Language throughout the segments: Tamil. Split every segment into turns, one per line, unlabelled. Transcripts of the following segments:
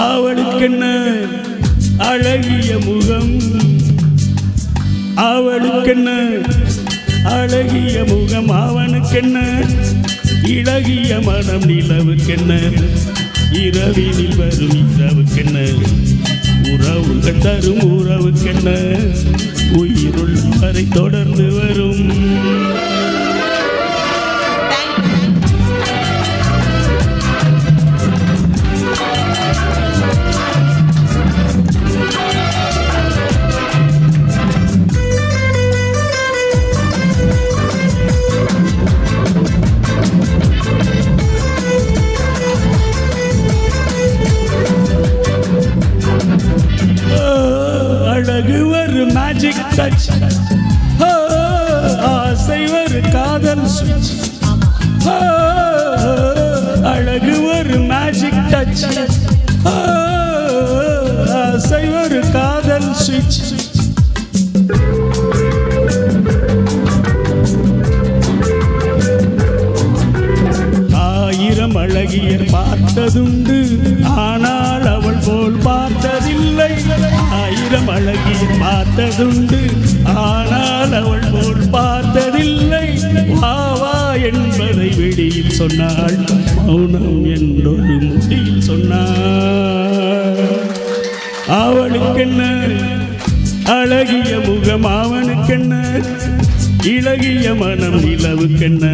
அவளுக்கென்ன அழகிய முகம், அவளுக்கென்ன அழகிய முகம், அவனுக்கென்ன இளகிய மனம், நிலவுக்கென்ன இரவினில் வரும் இரவுக்கென்ன உறவுகள் தரும் உறவுக்கென்ன உயிருள்ள வரை தொடர்ந்து வரும். அழகு ஒரு மேஜிக் டச், ஆசை ஒரு காதல் சுவிட்ச். அழகு ஒரு மேஜிக் டச், ஆசை ஒரு காதல் சுவிட்ச். ஆயிரம் அழகியர் பார்த்ததுண்டு, ஆனால் அவள் போல் பார்த்ததில்லை. ஆயிரம் அழகியர் பார்த்ததுண்டு, ஆனால் அவள் போல் பார்த்ததில்லை. வாவா என்பதை வெளியில் சொன்னாள், மௌனம் என்றொரு முடியில் சொன்னாள். அவளுக்கென்ன அழகிய முகம், அவனுக்கென்ன இளகிய மனம், நிலவுக்கென்ன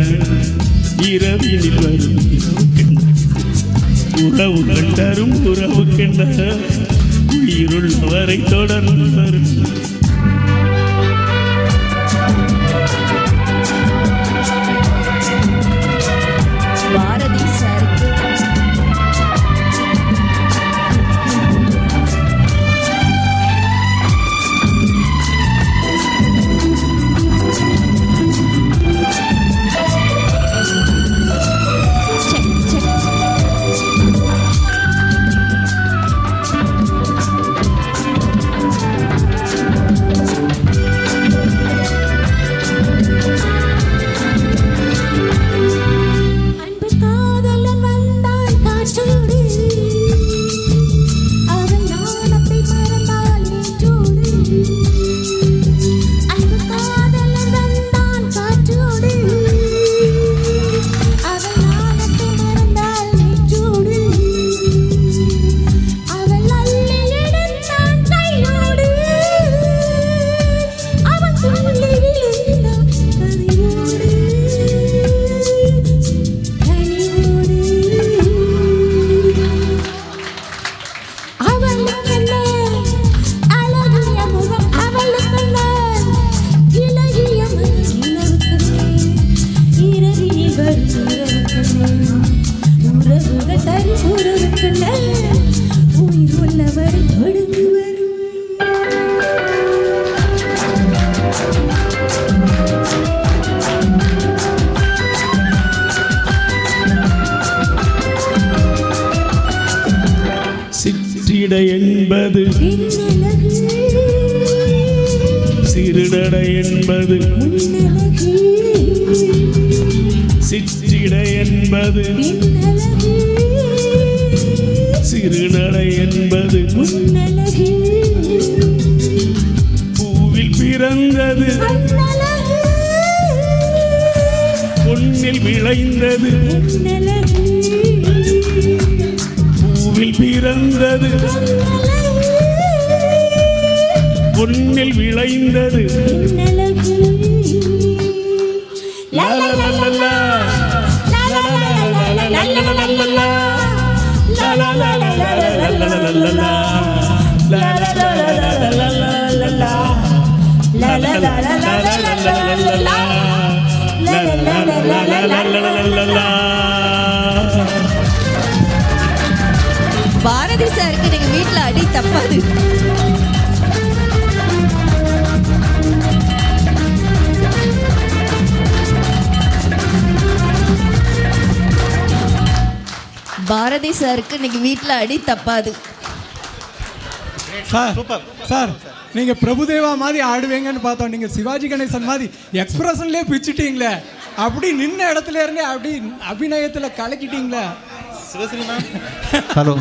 இரவினில் வரும் இரவுக்கென்ன உறவுகள் தரும் உறவுக்கென்ன உயிருள்ளவரை தொடர்ந்து வரும்.
பாரதி சாருக்கு
சிற்றிடை என்பது சிறுநடை என்பது, சிற்றிடை என்பது சிறுநடை என்பது, பூவில் பிறந்தது பொன்னில் விளைந்தது, பூவில் பிறந்தது பொன்னில் விளைந்தது.
பாரதி சாருக்கு நீங்க வீட்டுல அடி தப்பாது. பாரதி சாருக்கு இன்னைக்கு வீட்டில் அடி தப்பாது.
சார் சார் நீங்கள் பிரபுதேவா மாதிரி ஆடுவீங்கன்னு பார்த்தோம், நீங்கள் சிவாஜி கணேசன் மாதிரி எக்ஸ்பிரஷன்லேயே பிச்சுட்டீங்களே, அப்படி நின்ன இடத்துல இருந்தே அப்படி அபிநயத்தில் கலக்கிட்டீங்களே,
ஹலோ